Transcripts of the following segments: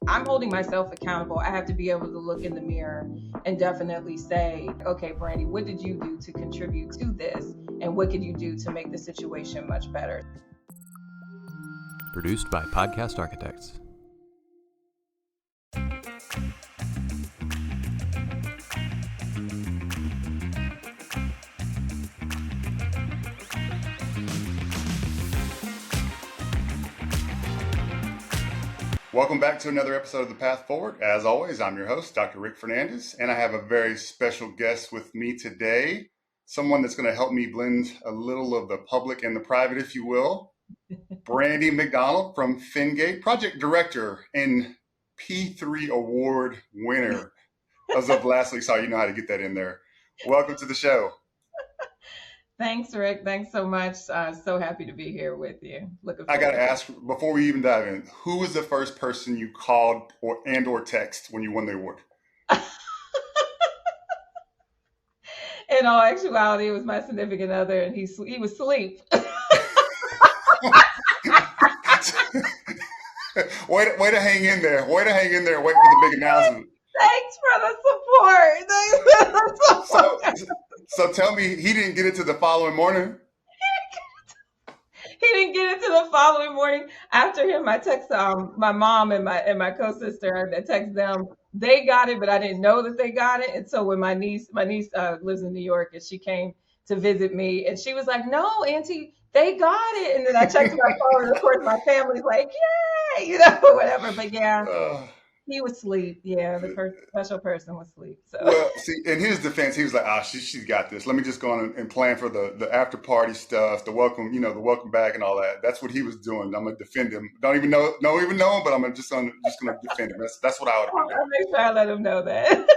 I'm holding myself accountable. I have to be able to look in the mirror and definitely say, okay, Brandey, what did you do to contribute to this? And what could you do to make the situation much better? Produced by Podcast Architects. Welcome back to another episode of The Path Forward. As always, I'm your host, Dr. Rick Fernandez, and I have a very special guest with me today, someone that's going to help me blend a little of the public and the private, if you will. Brandey McDonald from Fengate, project director and P3 award winner as of last week. Sorry, you know how to get that in there. Welcome to the show. Thanks, Rick. Thanks so much. So happy to be here with you. I got to ask, before we even dive in, who was the first person you called or text when you won the award? In all actuality, it was my significant other, and he was asleep. Way to hang in there. Wait for the big announcement. Thanks for the support. So tell me, he didn't get it to the following morning? He didn't get it to the following morning. After him, I text my mom and my co-sister. I text them. They got it, but I didn't know that they got it. And so when my niece lives in New York, and she came to visit me, and she was like, "No, Auntie, they got it." And then I checked my phone, and of course my family's like, "Yay!" Whatever. But yeah. He was asleep. Yeah, the special person was asleep. So. Well, see, in his defense, he was like, she's got this. Let me just go on and plan for the after party stuff, the welcome back and all that. That's what he was doing. I'm gonna defend him. Don't even know him, but I'm just gonna defend him. That's what I would do. I'll make sure I let him know that.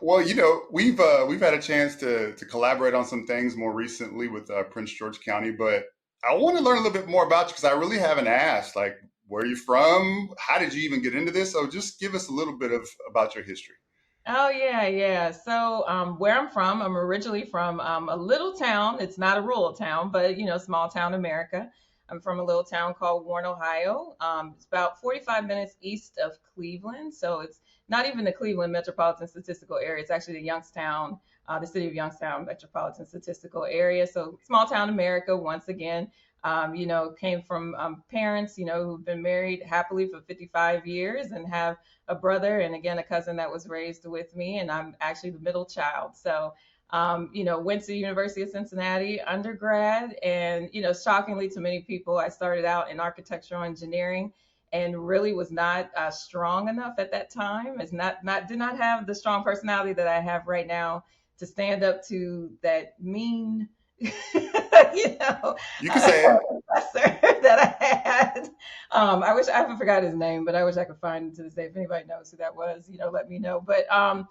Well, we've had a chance to collaborate on some things more recently with Prince George County, but I want to learn a little bit more about you because I really haven't asked, like, where are you from? How did you even get into this? So just give us a little bit about your history. Oh, yeah. So where I'm from, I'm originally from a little town. It's not a rural town, but, small town America. I'm from a little town called Warren, Ohio. It's about 45 minutes east of Cleveland. So it's not even the Cleveland Metropolitan Statistical Area. It's actually the Youngstown, the city of Youngstown Metropolitan Statistical Area. So small town America, once again. Came from parents, who've been married happily for 55 years and have a brother and, again, a cousin that was raised with me. And I'm actually the middle child. So, went to the University of Cincinnati undergrad. And, shockingly to many people, I started out in architectural engineering and really was not strong enough at that time. Did not have the strong personality that I have right now to stand up to that mean you can say professor that I had. I wish I haven't forgot his name, but I wish I could find him to this day. If anybody knows who that was, let me know. But I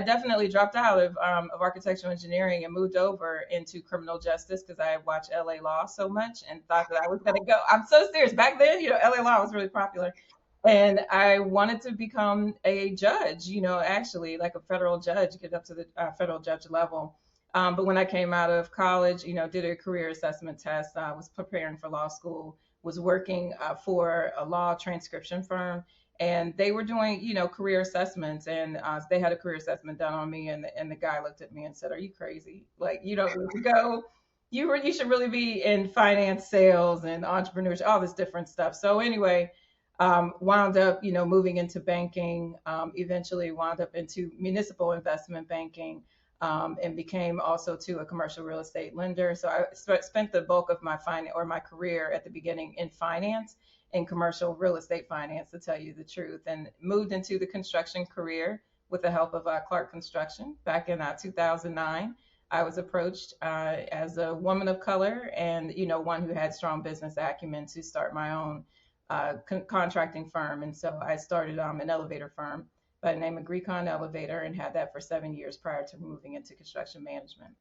definitely dropped out of architectural engineering and moved over into criminal justice because I watched LA Law so much and thought that I was going to go. I'm so serious. Back then, LA Law was really popular. And I wanted to become a judge, actually like a federal judge, get up to the federal judge level. But when I came out of college, did a career assessment test, was preparing for law school, was working for a law transcription firm, and they were doing, career assessments, and they had a career assessment done on me, and the guy looked at me and said, "Are you crazy? Like, you don't need to go. You should really be in finance, sales, and entrepreneurship, all this different stuff." So anyway, wound up, moving into banking, eventually wound up into municipal investment banking. And became also a commercial real estate lender. So I spent the bulk of my career at the beginning in finance and commercial real estate finance, to tell you the truth, and moved into the construction career with the help of Clark Construction back in 2009. I was approached as a woman of color and, one who had strong business acumen to start my own contracting firm. And so I started an elevator firm by the name of Grecon Elevator and had that for 7 years prior to moving into construction management.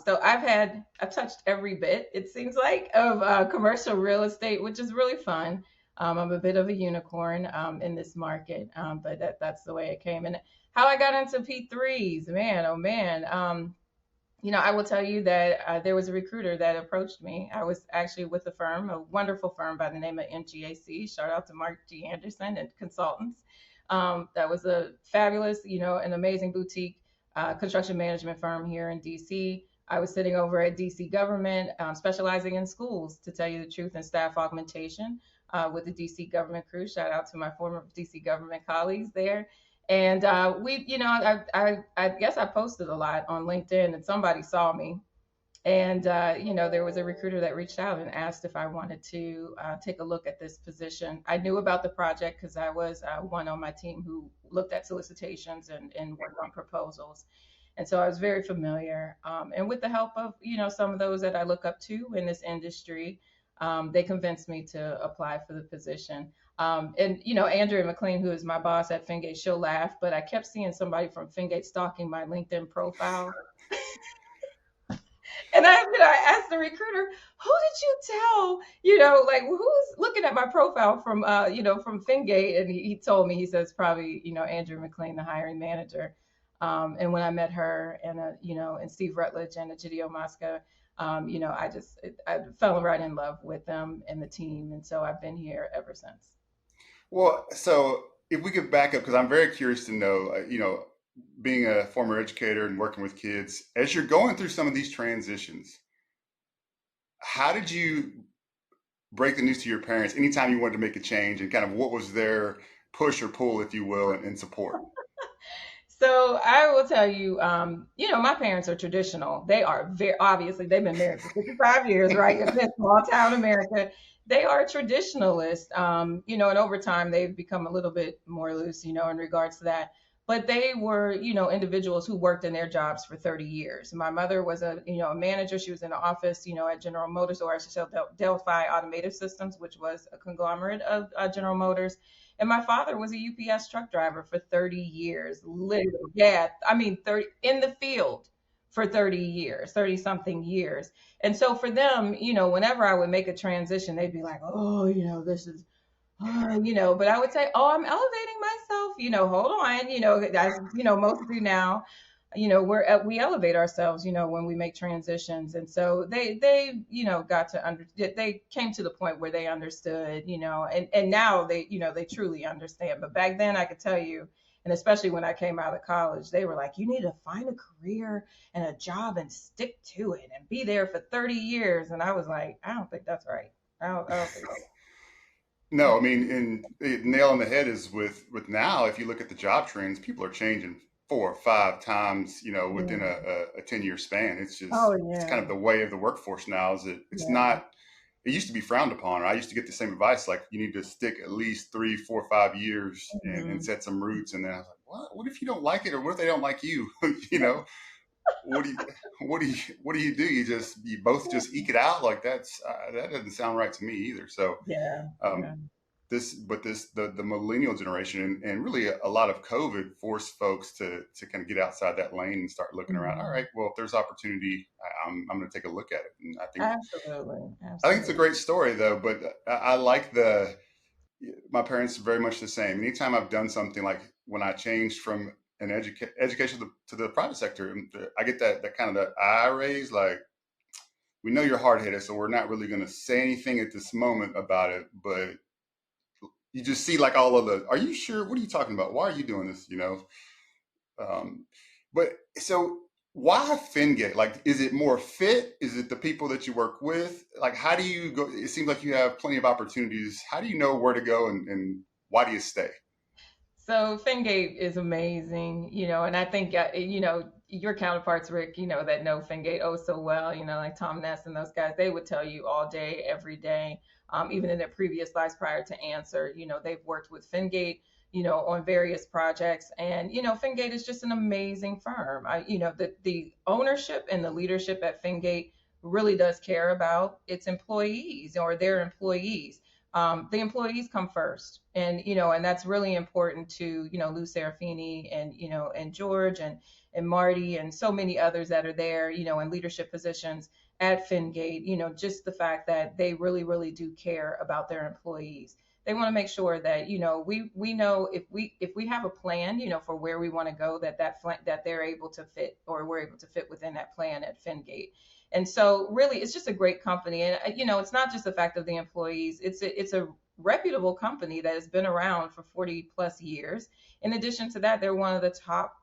So I've touched every bit, it seems like, of commercial real estate, which is really fun. I'm a bit of a unicorn in this market, but that's the way it came. And how I got into P3s, man, oh man. I will tell you that there was a recruiter that approached me. I was actually with a firm, a wonderful firm by the name of MGAC. Shout out to Mark G. Anderson and consultants. That was a fabulous, an amazing boutique construction management firm here in DC. I was sitting over at DC government, specializing in schools, to tell you the truth, and staff augmentation with the DC government crew. Shout out to my former DC government colleagues there. And I guess I posted a lot on LinkedIn, and somebody saw me. And there was a recruiter that reached out and asked if I wanted to take a look at this position. I knew about the project because I was one on my team who looked at solicitations and worked on proposals. And so I was very familiar. And with the help of, some of those that I look up to in this industry, they convinced me to apply for the position. Andrea McLean, who is my boss at Fengate, she'll laugh, but I kept seeing somebody from Fengate stalking my LinkedIn profile. And I asked the recruiter, who did you tell, like who's looking at my profile from, from Fengate? And he told me, he says, probably, Andrew McLean, the hiring manager. And when I met her and Steve Rutledge and Egidio Mosca, I fell right in love with them and the team. And so I've been here ever since. Well, so if we could back up, because I'm very curious to know, being a former educator and working with kids, as you're going through some of these transitions, how did you break the news to your parents anytime you wanted to make a change, and kind of what was their push or pull, if you will, in support? So I will tell you, my parents are traditional. They are very, obviously, they've been married for 55 years, right? It's in small town America. They are traditionalists, and over time they've become a little bit more loose, in regards to that. But they were, individuals who worked in their jobs for 30 years. My mother was a manager. She was in the office, at General Motors, or I should say Delphi Automotive Systems, which was a conglomerate of General Motors. And my father was a UPS truck driver for 30 years. Literally, yeah. I mean, 30 in the field for 30 years, 30 something years. And so for them, whenever I would make a transition, they'd be like, oh, this is, but I would say, oh, I'm elevating myself, hold on, as, most do now, we elevate ourselves, when we make transitions. And so they got to they came to the point where they understood, and now they truly understand. But back then I could tell you, and especially when I came out of college, they were like, you need to find a career and a job and stick to it and be there for 30 years. And I was like, I don't think that's right. I don't think that's No, I mean, and nail on the head is with now, if you look at the job trends, people are changing 4 or 5 times, within yeah. a 10-year span. Oh It's yeah. kind of the way of the workforce now, is that it's Yeah. not, it used to be frowned upon. I used to get the same advice, like you need to stick at least 3, 4, 5 years and Mhm. set some roots. And then I was like, what if you don't like it? Or what if they don't like you? What do you, what do you do? You both just eke it out? Like that doesn't sound right to me either. So, Yeah. um, Yeah. the millennial generation, and really a lot of COVID forced folks to kind of get outside that lane and start looking around. All Mhm. right, well, if there's opportunity, I'm going to take a look at it. And Absolutely. I think it's a Absolutely. great story though. But I like my parents are very much the same. Anytime I've done something, like when I changed from an education to the private sector, I get that kind of the eye raise, like, we know you're hard headed, so we're not really going to say anything at this moment about it, but you just see like all of the, are you sure? What are you talking about? Why are you doing this? Um, but so why Fengate? Like, is it more fit? Is it the people that you work with? Like, how do you go? It seems like you have plenty of opportunities. How do you know where to go, and why do you stay? So Fengate is amazing, and I think, your counterparts, Rick, that know Fengate oh so well, like Tom Ness and those guys, they would tell you all day, every day, even in their previous lives prior to Answer, they've worked with Fengate, on various projects. And, Fengate is just an amazing firm. The ownership and the leadership at Fengate really does care about its employees or their employees. The employees come first, and that's really important to Lou Serafini and and George and Marty and so many others that are there in leadership positions. at Fengate, just the fact that they really, really do care about their employees. They want to make sure that, we know if we have a plan, for where we want to go, that they're able to fit, or we're able to fit within that plan at Fengate. And so really it's just a great company. And it's not just the fact of the employees. It's a reputable company that has been around for 40 plus years. In addition to that, they're one of the top,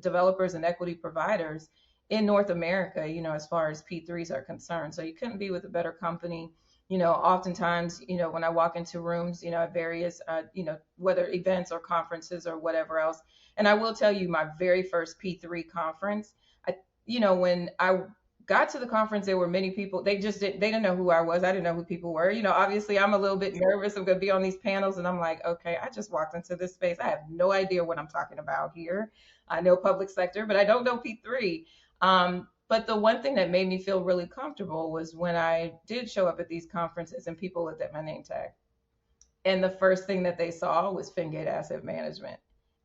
developers and equity providers in North America, as far as P3s are concerned. So you couldn't be with a better company. Oftentimes, when I walk into rooms, at various, whether events or conferences or whatever else. And I will tell you, my very first P3 conference, when I got to the conference, there were many people. They didn't know who I was. I didn't know who people were. Obviously I'm a little bit nervous. I'm going to be on these panels, and I'm like, okay, I just walked into this space. I have no idea what I'm talking about here. I know public sector, but I don't know P3. But the one thing that made me feel really comfortable was when I did show up at these conferences and people looked at my name tag. And the first thing that they saw was Fengate Asset Management.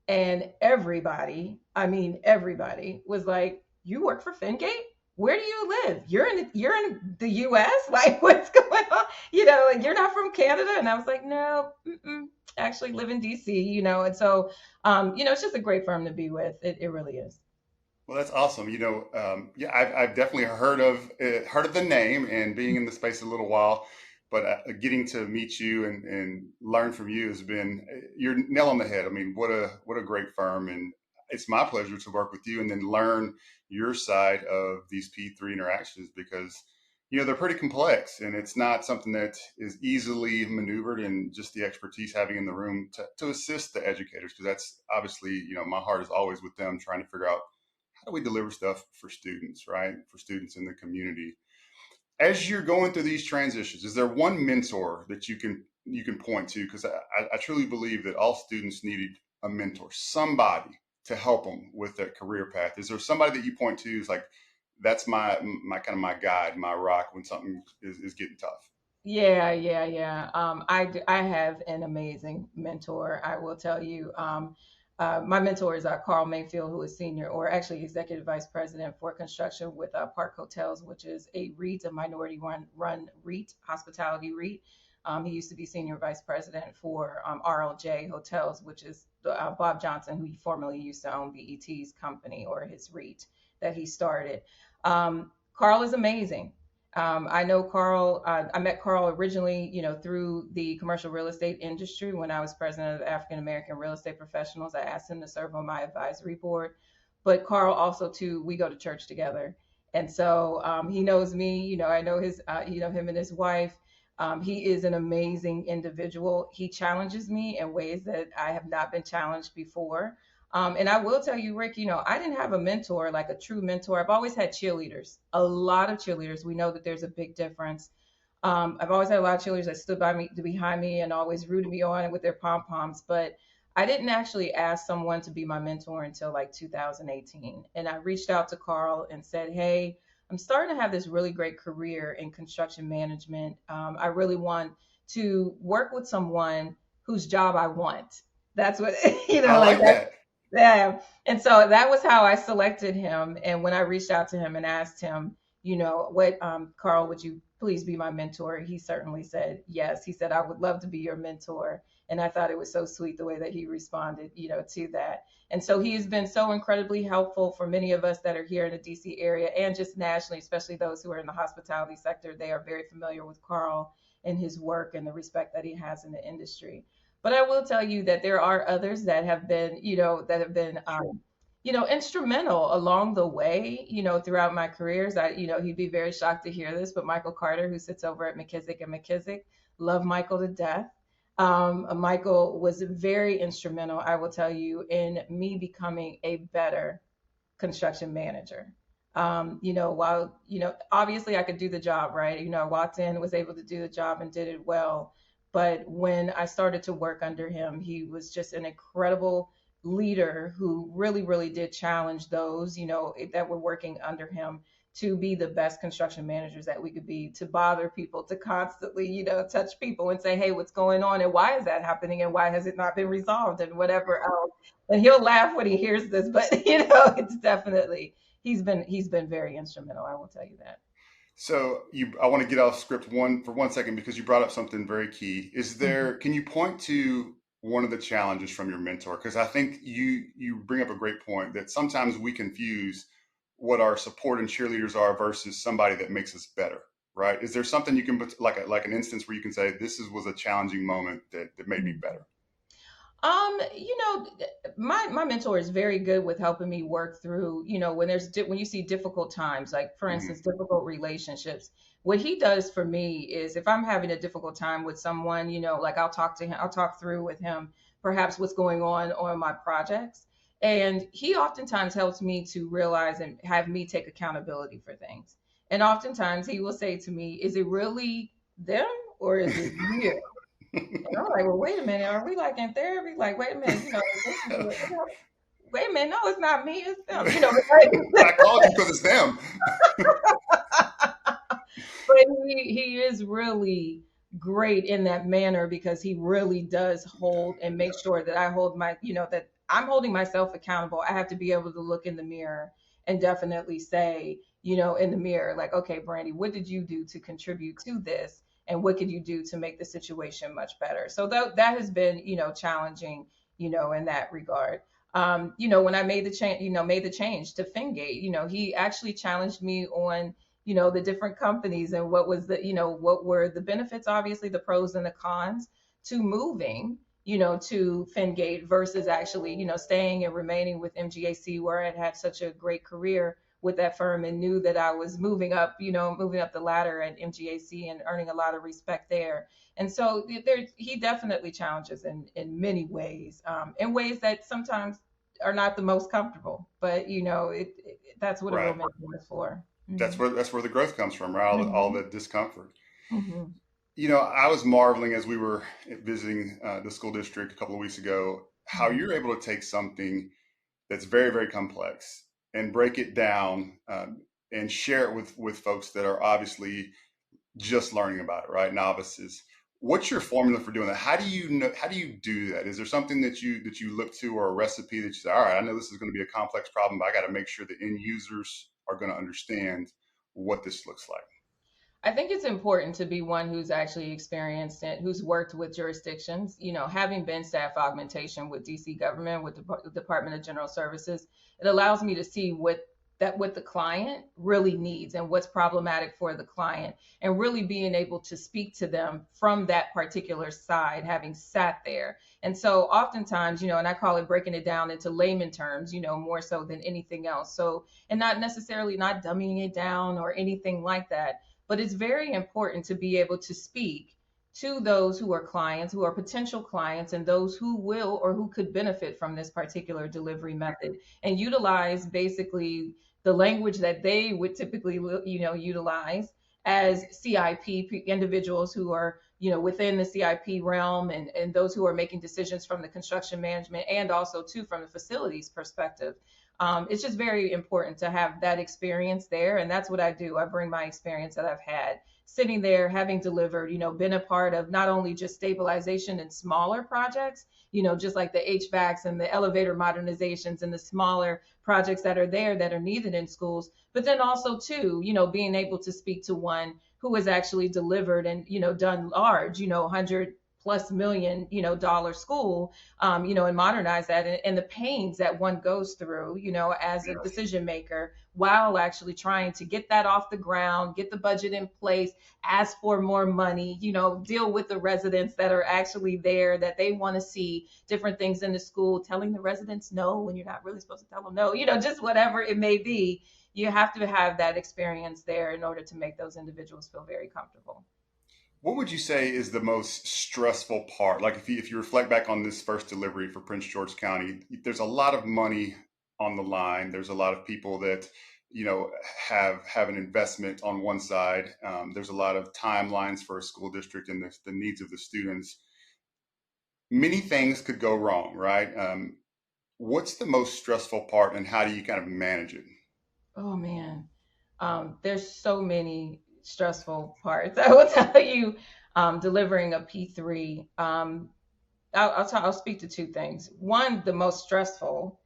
And everybody, I mean, everybody was like, you work for Fengate? Where do you live? You're in the US? Like, what's going on? And you're not from Canada? And I was like, no, actually live in DC, and so, it's just a great firm to be with. It really is. Well, that's awesome. Yeah, I've definitely heard of the name and being in the space a little while, but getting to meet you and learn from you has been you're nail on the head. I mean, what a great firm, and it's my pleasure to work with you and then learn your side of these P3 interactions because they're pretty complex and it's not something that is easily maneuvered, and just the expertise having in the room to assist the educators, because that's obviously my heart is always with them trying to figure out how do we deliver stuff for students, right? For students in the community. As you're going through these transitions, is there one mentor that you can point to? Because I truly believe that all students needed a mentor, somebody to help them with that career path. Is there somebody that you point to is like, that's my kind of my guide, my rock when something is getting tough? Yeah, yeah, yeah. I have an amazing mentor. I will tell you. My mentor is Carl Mayfield, who is senior, or actually executive vice president for construction with Park Hotels, which is a REIT, a minority run REIT, hospitality REIT. He used to be senior vice president for RLJ Hotels, which is Bob Johnson, who he formerly used to own BET's company, or his REIT that he started. Carl is amazing. I know Carl. I met Carl originally, through the commercial real estate industry when I was president of the African American Real Estate Professionals. I asked him to serve on my advisory board, but Carl also too. We go to church together, and so he knows me. I know him and his wife. He is an amazing individual. He challenges me in ways that I have not been challenged before. And I will tell you, Rick, I didn't have a mentor, like a true mentor. I've always had cheerleaders, a lot of cheerleaders. We know that there's a big difference. I've always had a lot of cheerleaders that stood behind me and always rooted me on with their pom poms. But I didn't actually ask someone to be my mentor until like 2018. And I reached out to Carl and said, hey, I'm starting to have this really great career in construction management. I really want to work with someone whose job I want. That's what, I like like that. that. Yeah. And so that was how I selected him. And when I reached out to him and asked him, what, Carl, would you please be my mentor? He certainly said yes. He said, I would love to be your mentor. And I thought it was so sweet the way that he responded, to that. And so he has been so incredibly helpful for many of us that are here in the DC area and just nationally, especially those who are in the hospitality sector. They are very familiar with Carl and his work and the respect that he has in the industry. But I will tell you that there are others that have been, instrumental along the way, throughout my careers. He'd be very shocked to hear this, but Michael Carter, who sits over at McKissick and McKissick, love Michael to death. Michael was very instrumental, I will tell you, in me becoming a better construction manager. While, obviously I could do the job, right? I walked in, was able to do the job and did it well. But when I started to work under him, he was just an incredible leader who really, really did challenge those, that were working under him to be the best construction managers that we could be, to bother people, to constantly, touch people and say, hey, what's going on? And why is that happening? And why has it not been resolved? And whatever else. And he'll laugh when he hears this, but it's definitely, he's been very instrumental. I will tell you that. So I want to get off script for 1 second because you brought up something very key. Mhm. Can you point to one of the challenges from your mentor? Because I think you bring up a great point that sometimes we confuse what our support and cheerleaders are versus somebody that makes us better, right? Is there something you can put like an instance where you can say was a challenging moment that made me Mhm. better? You know, my mentor is very good with helping me work through, when when you see difficult times, like for Hmm. instance, difficult relationships. What he does for me is if I'm having a difficult time with someone, like I'll talk to him, I'll talk through with him perhaps what's going on my projects. And he oftentimes helps me to realize and have me take accountability for things. And oftentimes he will say to me, is it really them or is it you? And I'm like, well, wait a minute, are we like in therapy? Like, wait a minute, this is wait a minute, no, it's not me, it's them. I called you because it's them. But he is really great in that manner because he really does hold and make sure that I hold that I'm holding myself accountable. I have to be able to look in the mirror and definitely say, in the mirror, like, okay, Brandey, what did you do to contribute to this? And what could you do to make the situation much better? So that has been, challenging, in that regard. When I made the change to Fengate, he actually challenged me on the different companies and what were the benefits, obviously the pros and the cons to moving to Fengate versus actually staying and remaining with MGAC, where I had such a great career with that firm and knew that I was moving up the ladder at MGAC and earning a lot of respect there. And so he definitely challenges in many ways, in ways that sometimes are not the most comfortable, but that's what a real Right. mentor is for. That's Mhm. where the growth comes from, right? All Mhm. the discomfort. Mhm. I was marveling as we were visiting the school district a couple of weeks ago how Mhm. you're able to take something that's very, very complex and break it down and share it with folks that are obviously just learning about it, right? Novices. What's your formula for doing that? How do you know? How do you do that? Is there something that you look to or a recipe that you say, all right, I know this is going to be a complex problem, but I got to make sure the end users are going to understand what this looks like. I think it's important to be one who's actually experienced it, who's worked with jurisdictions. Having been staff augmentation with DC government, with the Department of General Services, it allows me to see what the client really needs and what's problematic for the client, and really being able to speak to them from that particular side, having sat there. And so oftentimes, and I call it breaking it down into layman terms, more so than anything else. So, and not necessarily not dumbing it down or anything like that, but it's very important to be able to speak to those who are clients, who are potential clients, and those who will or who could benefit from this particular delivery method, and utilize basically the language that they would typically, utilize as CIP individuals who are, within the CIP realm, and those who are making decisions from the construction management and also too from the facilities perspective. It's just very important to have that experience there. And that's what I do. I bring my experience that I've had sitting there, having delivered, been a part of not only just stabilization in smaller projects, just like the HVACs and the elevator modernizations and the smaller projects that are there that are needed in schools, but then also too, being able to speak to one who has actually delivered and, done large, 100+ million, dollar school, and modernize that, and the pains that one goes through, as a Yes. decision maker while actually trying to get that off the ground, get the budget in place, ask for more money, deal with the residents that are actually there, that they want to see different things in the school, telling the residents no when you're not really supposed to tell them no, just whatever it may be. You have to have that experience there in order to make those individuals feel very comfortable. What would you say is the most stressful part? Like if you reflect back on this first delivery for Prince George County, there's a lot of money on the line. There's a lot of people that you know have an investment on one side. There's a lot of timelines for a school district and the needs of the students. Many things could go wrong, right? What's the most stressful part, and how do you kind of manage it? Oh man, there's so many stressful parts. I will tell you, delivering a P3. I'll speak to two things. One, the most stressful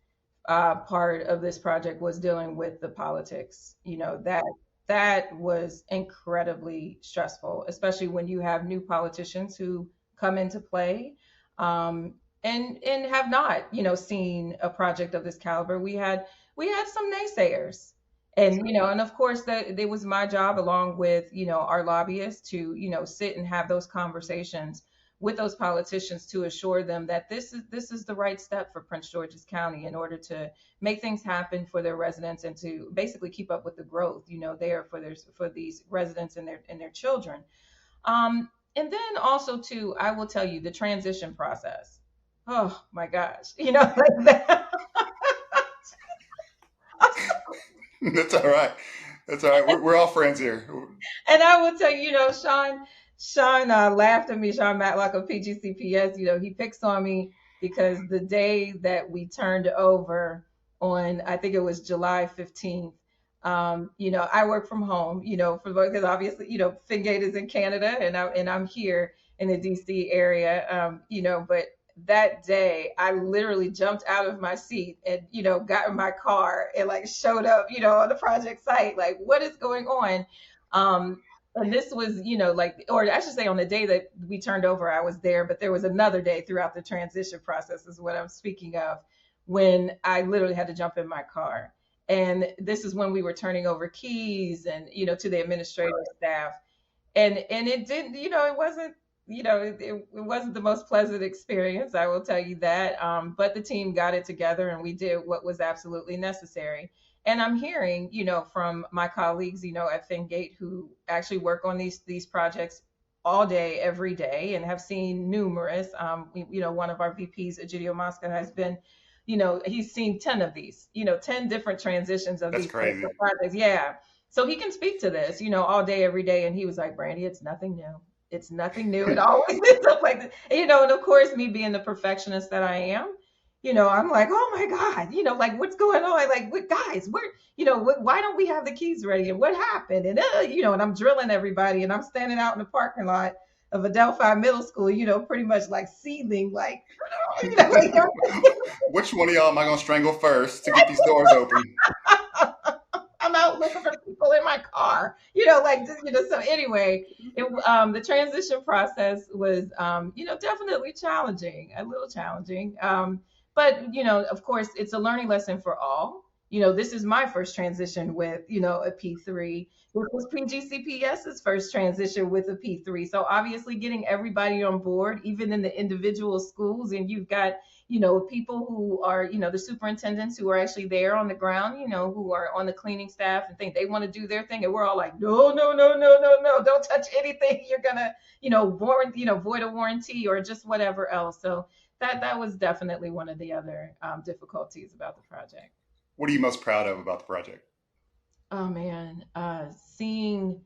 part of this project was dealing with the politics. That. that was incredibly stressful, especially when you have new politicians who come into play, and have not, seen a project of this caliber. We had some naysayers, and and of course that it was my job, along with our lobbyists, to sit and have those conversations with those politicians to assure them that this is the right step for Prince George's County in order to make things happen for their residents and to basically keep up with the growth, there for these residents and their children. And then also too, I will tell you the transition process. Oh my gosh, like that. That's all right. That's all right. We're all friends here. And I will tell you, Sean laughed at me, Sean Matlock of PGCPS. He picks on me because the day that we turned over on, I think it was July 15th, I work from home, because obviously, Fengate is in Canada and I'm here in the DC area, but that day I literally jumped out of my seat and, got in my car and like showed up, on the project site, like what is going on? And this was, like, or I should say on the day that we turned over, I was there, but there was another day throughout the transition process is what I'm speaking of, when I literally had to jump in my car. And this is when we were turning over keys and, to the administrative staff. And it didn't, it wasn't, it wasn't the most pleasant experience, I will tell you that. But the team got it together and we did what was absolutely necessary. And I'm hearing, from my colleagues, at Fengate, who actually work on these projects all day, every day, and have seen numerous. One of our VPs, Egidio Mosca, has been, he's seen 10 of these, 10 different transitions of That's these crazy. projects. Yeah. So he can speak to this, all day, every day. And he was like, Brandey, it's nothing new. It's nothing new. It always is stuff like this. And of course, me being the perfectionist that I am, I'm like, oh my God, like what's going on? Like, what guys, why don't we have the keys ready? And what happened? And, and I'm drilling everybody and I'm standing out in the parking lot of Adelphi Middle School, pretty much like seething, like, like Which one of y'all am I going to strangle first to get these doors open? I'm out looking for people in my car, so anyway, the transition process was, definitely challenging, a little challenging. But, of course, it's a learning lesson for all. This is my first transition with, a P3. This was PGCPS's first transition with a P3. So obviously getting everybody on board, even in the individual schools, and you've got, people who are, the superintendents who are actually there on the ground, who are on the cleaning staff and think they want to do their thing. And we're all like, no, no, no, no, no, no, don't touch anything. You're gonna, void a warranty or just whatever else. So that was definitely one of the other difficulties about the project. What are you most proud of about the project? Oh man, seeing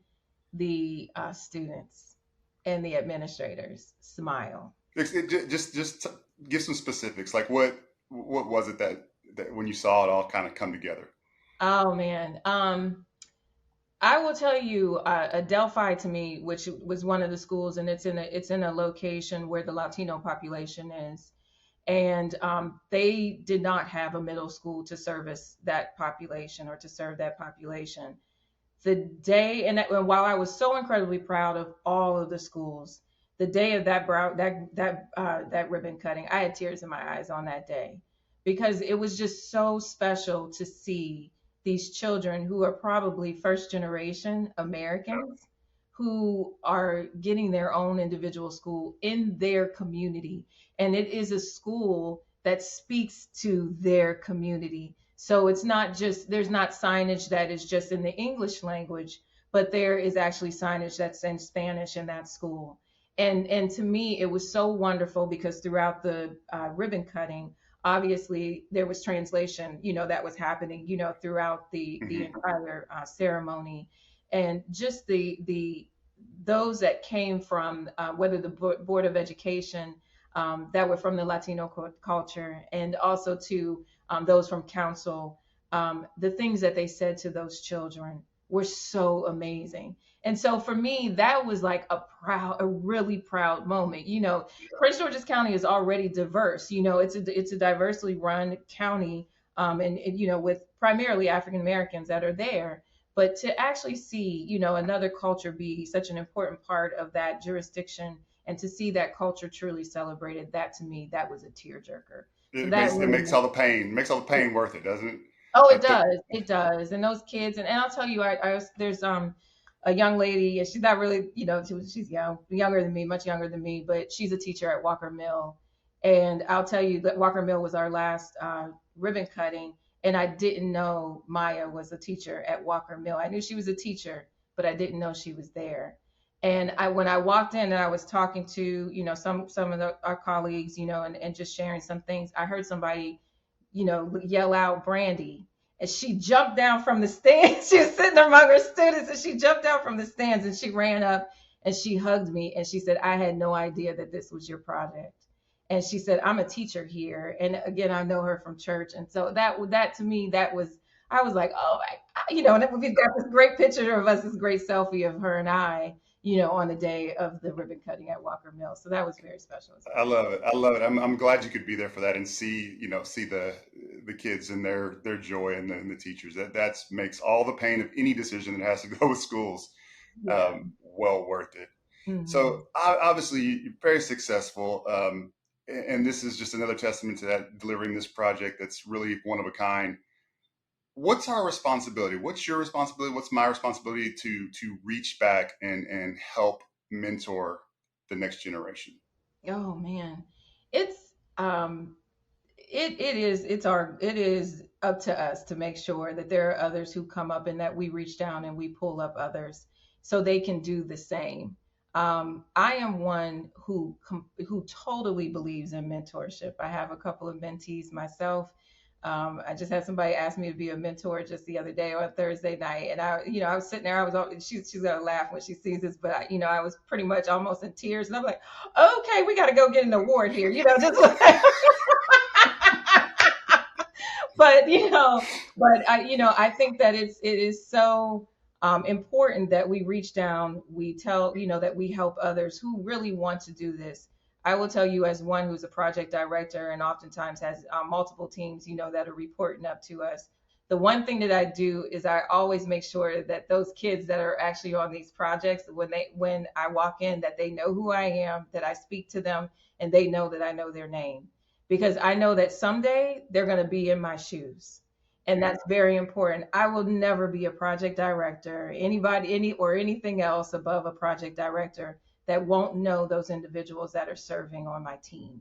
the students and the administrators smile. Just give some specifics. Like what was it that when you saw it all kind of come together? Oh man, I will tell you, Adelphi to me, which was one of the schools, and it's in a location where the Latino population is, and they did not have a middle school to service that population or to serve that population. The day, and while I was so incredibly proud of all of the schools, the day of that ribbon cutting, I had tears in my eyes on that day because it was just so special to see these children who are probably first generation Americans who are getting their own individual school in their community. And it is a school that speaks to their community. So it's not just, there's not signage that is just in the English language, but there is actually signage that's in Spanish in that school. And to me, it was so wonderful because throughout the ribbon cutting, obviously there was translation, that was happening, throughout the entire ceremony. And just those that came from whether the Board of Education that were from the Latino culture, and also to those from council, the things that they said to those children were so amazing. And so for me, that was like a really proud moment. Prince George's County is already diverse. It's a diversely run county, and with primarily African Americans that are there. But to actually see, another culture be such an important part of that jurisdiction, and to see that culture truly celebrated, that to me, that was a tearjerker. So that It really, makes all the pain worth it, doesn't it? oh, it Like the does. It does. And those kids, and I'll tell you, there's a young lady, and she's not really, she's younger than me, much younger than me, but she's a teacher at Walker Mill. And I'll tell you that Walker Mill was our last ribbon cutting, and I didn't know Maya was a teacher at Walker Mill. I knew she was a teacher, but I didn't know she was there. And when I walked in and I was talking to, some of our colleagues, and just sharing some things, I heard somebody, yell out Brandey. And she jumped down from the stands. She was sitting among her students, and she jumped down from the stands, and she ran up and she hugged me, and she said, I had no idea that this was your project. And she said, I'm a teacher here. And again, I know her from church. And so that to me, I was like, oh my, and we've got this great picture of us, this great selfie of her and I, on the day of the ribbon cutting at Walker Mill. So that was very special as I well. love it. I love it. I'm glad you could be there for that and see the kids and their joy and the teachers. That makes all the pain of any decision that has to go with schools Yeah. well worth it. Hmm. So obviously you're very successful, and this is just another testament to that, delivering this project that's really one of a kind. What's our responsibility? What's your responsibility? What's my responsibility to reach back and help mentor the next generation? Oh man, it's um it is up to us to make sure that there are others who come up, and that we reach down and we pull up others so they can do the same. I am one who totally believes in mentorship. I have a couple of mentees myself. I just had somebody ask me to be a mentor just the other day on Thursday night, and I was sitting there. She's gonna laugh when she sees this, but I was pretty much almost in tears, and I'm like, okay, we got to go get an award here, just like, but I think that it is so important that we reach down, we tell, that we help others who really want to do this. I will tell you, as one who's a project director and oftentimes has multiple teams, that are reporting up to us. The one thing that I do is I always make sure that those kids that are actually on these projects, when I walk in, that they know who I am, that I speak to them, and they know that I know their name, because I know that someday they're going to be in my shoes. And that's very important. I will never be a project director, or anything else above a project director, that won't know those individuals that are serving on my team.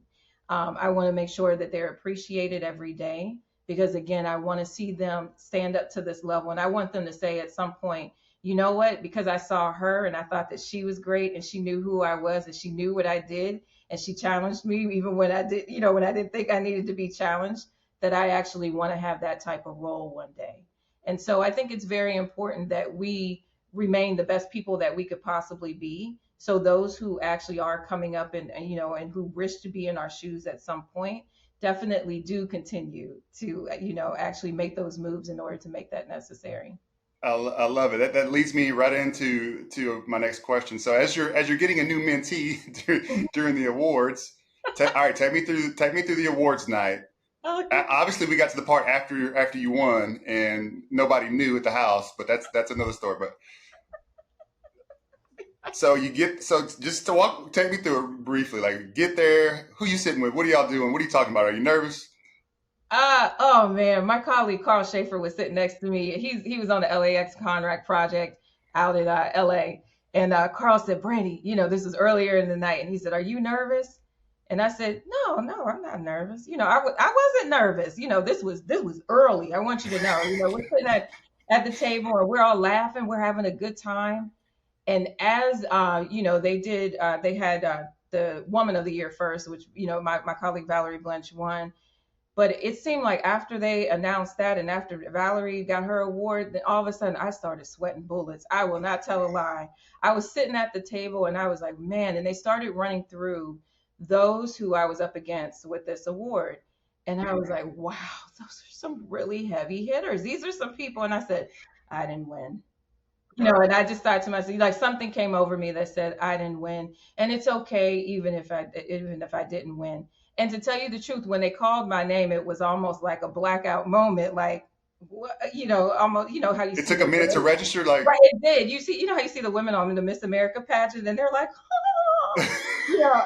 I want to make sure that they're appreciated every day, because again, I want to see them stand up to this level. And I want them to say at some point, you know what, because I saw her and I thought that she was great, and she knew who I was, and she knew what I did, and she challenged me even when when I didn't think I needed to be challenged, that I actually want to have that type of role one day. And so I think it's very important that we remain the best people that we could possibly be. So those who actually are coming up, and who wish to be in our shoes at some point, definitely do continue to, actually make those moves in order to make that necessary. I love it. That leads me right into to my next question. So as you're getting a new mentee during the awards, all right, take me through the awards night. Okay. Obviously, we got to the part after you won, and nobody knew at the house, but that's another story. But so just to take me through it briefly. Like, get there, who you sitting with, what are y'all doing, what are you talking about? Are you nervous? Oh man, my colleague Carl Schaefer was sitting next to me. He was on the LAX contract project out in LA. And Carl said, Brandey, this was earlier in the night, and he said, are you nervous? And I said, no, I'm not nervous. I wasn't nervous. This was early. I want you to know. We're sitting at the table, and we're all laughing. We're having a good time. And as they had the Woman of the Year first, which my colleague Valerie Blanche won. But it seemed like after they announced that, and after Valerie got her award, then all of a sudden I started sweating bullets. I will not tell a lie. I was sitting at the table, and I was like, man, and they started running through those who I was up against with this award. And I was like, wow, those are some really heavy hitters. These are some people. And I said, I didn't win. And I just thought to myself, like, something came over me that said I didn't win, and it's okay even if I didn't win. And to tell you the truth, when they called my name, it was almost like a blackout moment. Like, almost, how you It see took a the minute to women. register, like. Right, it did. You see, how you see the women on the Miss America pageant, and they're like, oh,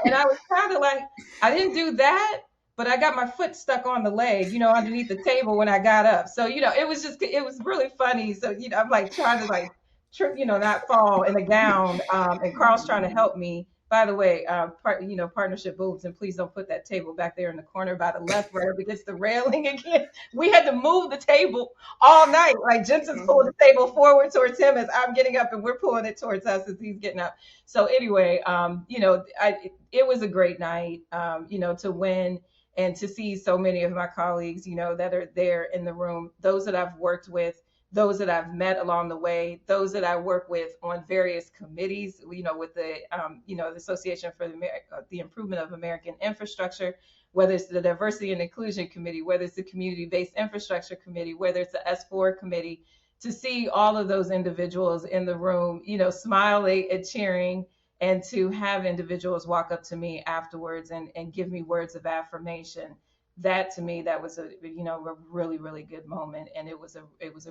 and I was kind of like, I didn't do that, but I got my foot stuck on the leg, underneath the table when I got up. So, it was really funny. So, I'm like trying to like trip, not fall in a gown. And Carl's trying to help me. By the way, partnership boobs, and please don't put that table back there in the corner by the left right up against the railing again. We had to move the table all night. Like Jensen's pulling the table forward towards him as I'm getting up, and we're pulling it towards us as he's getting up. So anyway, it was a great night, to win and to see so many of my colleagues, that are there in the room, those that I've worked with, those that I've met along the way, those that I work with on various committees, with the Association for the Improvement of American Infrastructure, whether it's the Diversity and Inclusion Committee, whether it's the Community-Based Infrastructure Committee, whether it's the S4 Committee, to see all of those individuals in the room, smiling and cheering, and to have individuals walk up to me afterwards and give me words of affirmation. That to me, that was a really, really good moment, and it was a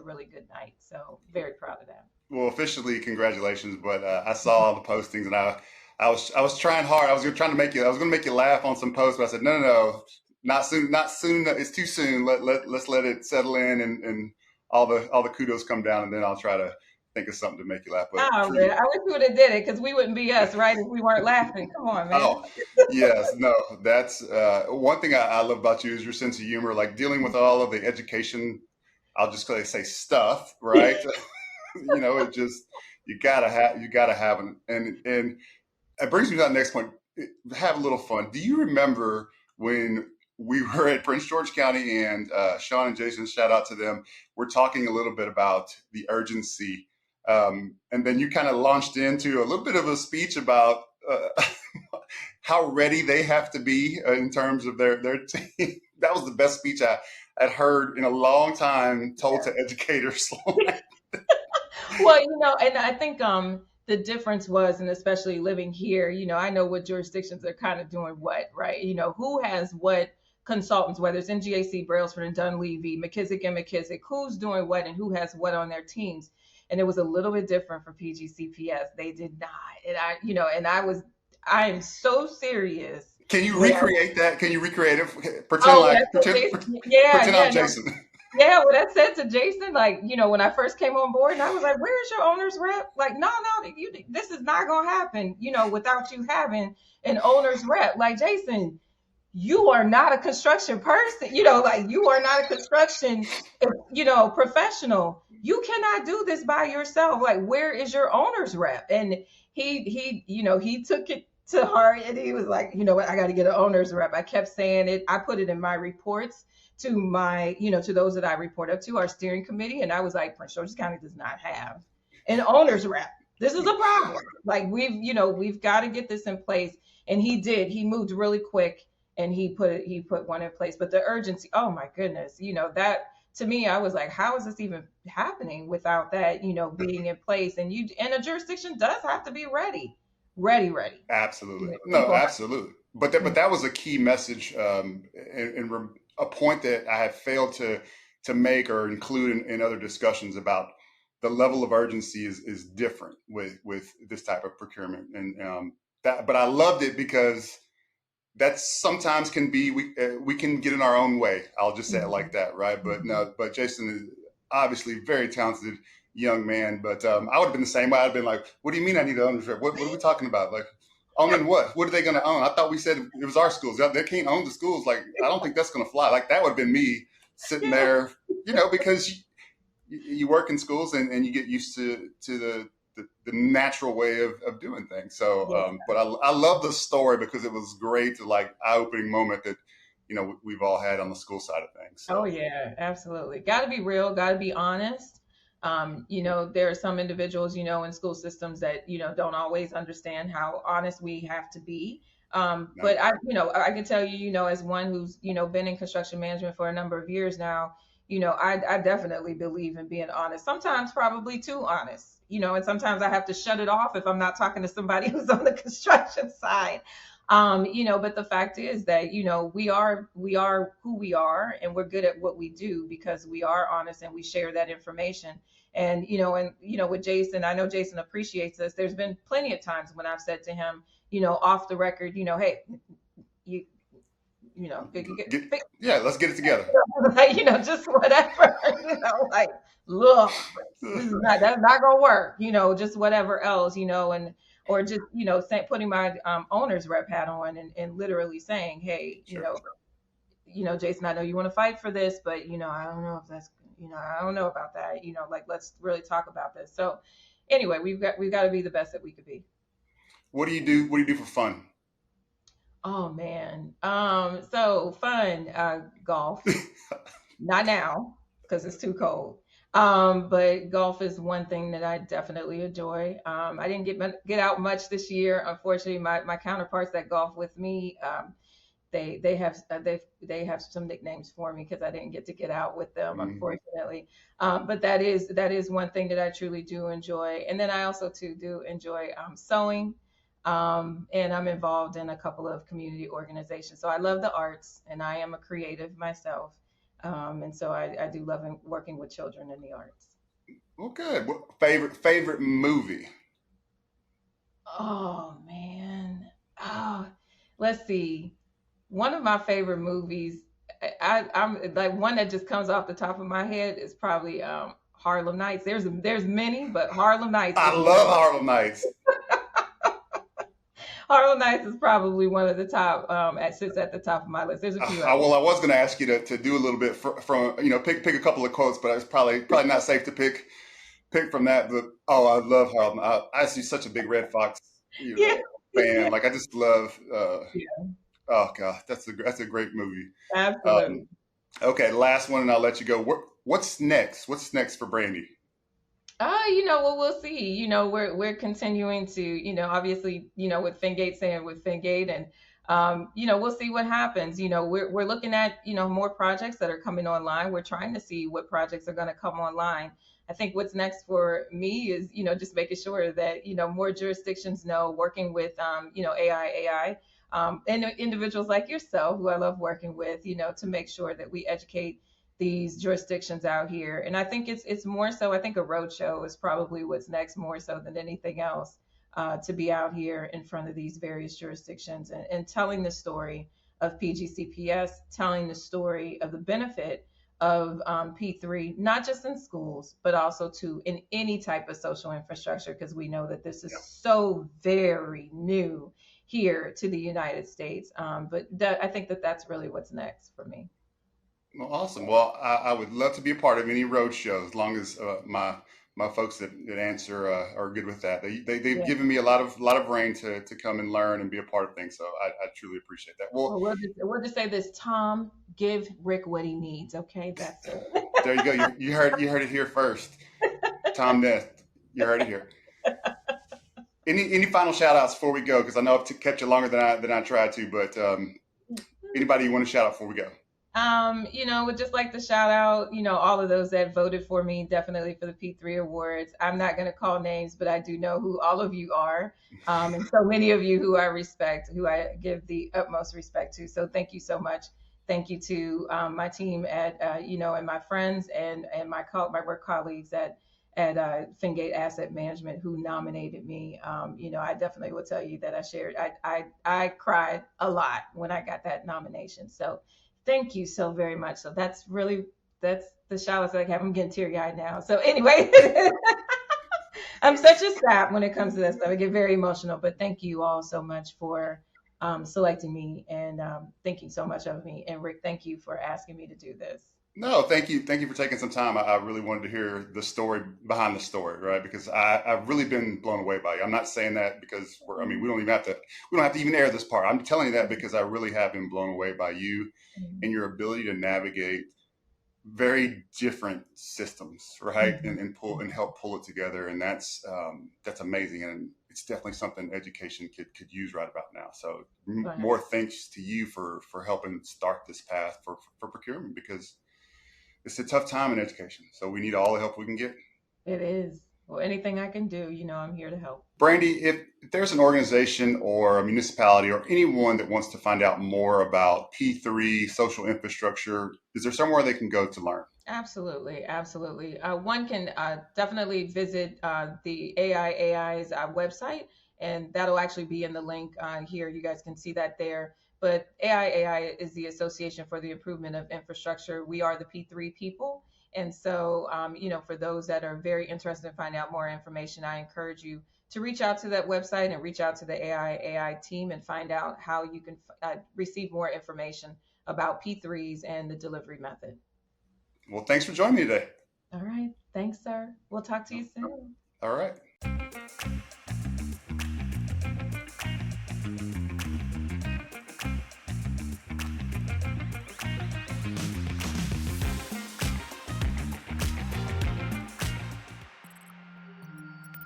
really good night. So very proud of that. Well, officially, congratulations. But I saw all the postings, and I was trying hard. I was going to make you laugh on some posts, but I said, no, not soon, not soon. It's too soon. Let's let it settle in, and all the kudos come down, and then I'll try to think of something to make you laugh. But oh man, I wish we would have did it, because we wouldn't be us, right, if we weren't laughing. Come on, man. Oh, yes, no, that's one thing I love about you is your sense of humor, like dealing with all of the education. I'll just say stuff, right? It just you gotta have it, and it brings me to that next point. Have a little fun. Do you remember when we were at Prince George County, and Sean and Jason, shout out to them, we're talking a little bit about the urgency, and then you kind of launched into a little bit of a speech about how ready they have to be in terms of their team. That was the best speech I had heard in a long time, told to educators. Well, and I think the difference was, and especially living here, I know what jurisdictions are kind of doing what, right? Who has what consultants, whether it's NGAC, Brailsford and Dunleavy, McKissick, who's doing what and who has what on their teams. And it was a little bit different for PGCPS. They did not. And I am so serious. Can you recreate that? Can you recreate it? Pretend I'm Jason. Yeah, what I said to Jason, like, when I first came on board, and I was like, where's your owner's rep? Like, no, this is not going to happen, without you having an owner's rep. Like, Jason, you are not a construction person, like you are not a construction, professional. You cannot do this by yourself. Like, where is your owner's rep? And he took it to heart, and he was like, what, I got to get an owner's rep. I kept saying it. I put it in my reports to my, to those that I report up to, our steering committee. And I was like, Prince George's County does not have an owner's rep. This is a problem. Like, we've got to get this in place. And he did. He moved really quick, and he put one in place. But the urgency, oh my goodness, that to me, I was like, how is this even happening without that, being in place? And a jurisdiction does have to be ready. Absolutely. No, absolutely. But that was a key message, and a point that I have failed to make or include in other discussions about the level of urgency is different with this type of procurement, and but I loved it because that sometimes can be we can get in our own way. I'll just say it like that, right? But no, but Jason is obviously very talented young man, but I would have been the same way. I'd have been like, what do you mean I need to own this? What are we talking about? Like, owning what? What are they going to own? I thought we said it was our schools. They can't own the schools. Like, I don't think that's going to fly. Like, that would have been me sitting there, because you work in schools and you get used to the natural way of doing things. So, but I love the story because it was great, like eye-opening moment that, we've all had on the school side of things. So. Oh yeah, absolutely. Got to be real. Got to be honest. There are some individuals, in school systems that, don't always understand how honest we have to be. But I can tell you, as one who's, been in construction management for a number of years now, I definitely believe in being honest, sometimes probably too honest, and sometimes I have to shut it off if I'm not talking to somebody who's on the construction side. But the fact is that, we are who we are, and we're good at what we do because we are honest and we share that information. And with Jason, I know Jason appreciates this. There's been plenty of times when I've said to him, off the record, hey, you, you know, Yeah, let's get it together. like, just whatever, like, look, that's not gonna work, just whatever else, and or just, putting my owner's rep hat on and literally saying, hey, Sure. Jason, I know you want to fight for this, but I don't know if that's, I don't know about that, like, let's really talk about this. So anyway, we've got to be the best that we could be. What do you do? What do you do for fun? Oh man. So fun, golf. Not now because it's too cold. But golf is one thing that I definitely enjoy. I didn't get out much this year. Unfortunately, my counterparts that golf with me, they have some nicknames for me because I didn't get out with them, Mhm. unfortunately. But that is one thing that I truly do enjoy. And then I also too do enjoy sewing. And I'm involved in a couple of community organizations. So I love the arts, and I am a creative myself. And so I do love working with children in the arts. Well, good. What favorite movie? Oh man. Oh, let's see. One of my favorite movies, I'm like, one that just comes off the top of my head is probably Harlem Nights. There's many, but Harlem Nights I is one love of Harlem Nights. Harlem Nights is probably one of the top. Sits at the top of my list. There's a few others. Well, I was going to ask you to do a little bit from pick a couple of quotes, but it's probably not safe to pick from that. But oh, I love Harlem. I see such a big Red Fox Yeah, fan. Like I just love. yeah, Oh God, that's a great movie. absolutely. Okay, last one, and I'll let you go. What's next? What's next for Brandey? Well, we'll see. We're continuing to, obviously, with Fengate saying with Fengate, and we'll see what happens. We're looking at, more projects that are coming online. We're trying to see what projects are going to come online. I think what's next for me is, just making sure that, more jurisdictions know, working with, AI, and individuals like yourself, who I love working with, to make sure that we educate these jurisdictions out here. And I think it's more so. I think a road show is probably what's next, more so than anything else, to be out here in front of these various jurisdictions and telling the story of PGCPS, telling the story of the benefit of P3, not just in schools, but also to in any type of social infrastructure, because we know that this is so very new here to the United States. I think that's really what's next for me. Well, awesome. Well, I would love to be a part of any road show as long as my folks that answer are good with that. They've Yeah. given me a lot of reign to come and learn and be a part of things. So I truly appreciate that. Well, Well, we'll just say this: Tom, give Rick what he needs. Okay, that's it. there you go. You heard it here first. Tom Ness, you heard it here. Any final shout outs before we go? Because I know I've kept you longer than I tried to, but anybody you want to shout out before we go? Would just like to shout out, all of those that voted for me, definitely for the P3 awards. I'm not going to call names, but I do know who all of you are. And so many of you who I respect, who I give the utmost respect to. So thank you so much. Thank you to my team at, and my friends and my work colleagues at Fengate Asset Management, who nominated me. I definitely will tell you that I cried a lot when I got that nomination. So thank you so very much. So that's the shout outs that I have. I'm getting teary eyed now. So anyway, I'm such a sap when it comes to that stuff. I get very emotional. But thank you all so much for selecting me and thinking so much of me. And Rick, thank you for asking me to do this. No, thank you for taking some time. I really wanted to hear the story behind the story, right? Because I've really been blown away by you. I'm not saying that because we don't have to even air this part. I'm telling you that because I really have been blown away by you and your ability to navigate very different systems, right? Mhm. And help pull it together. And that's amazing. And it's definitely something education could use right about now. So Right. more thanks to you for helping start this path for procurement, because it's a tough time in education. So we need all the help we can get. It is. Well, anything I can do, I'm here to help. Brandey, if there's an organization or a municipality or anyone that wants to find out more about P3 social infrastructure, is there somewhere they can go to learn? Absolutely, absolutely. One can definitely visit the AI's website, and that'll actually be in the link here. You guys can see that there. But AI is the Association for the Improvement of Infrastructure. We are the P3 people. And so, for those that are very interested in finding out more information, I encourage you to reach out to that website and reach out to the AI team and find out how you can receive more information about P3s and the delivery method. Well, thanks for joining me today. All right. Thanks, sir. We'll talk to you soon. All right.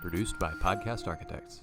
Produced by Podcast Architects.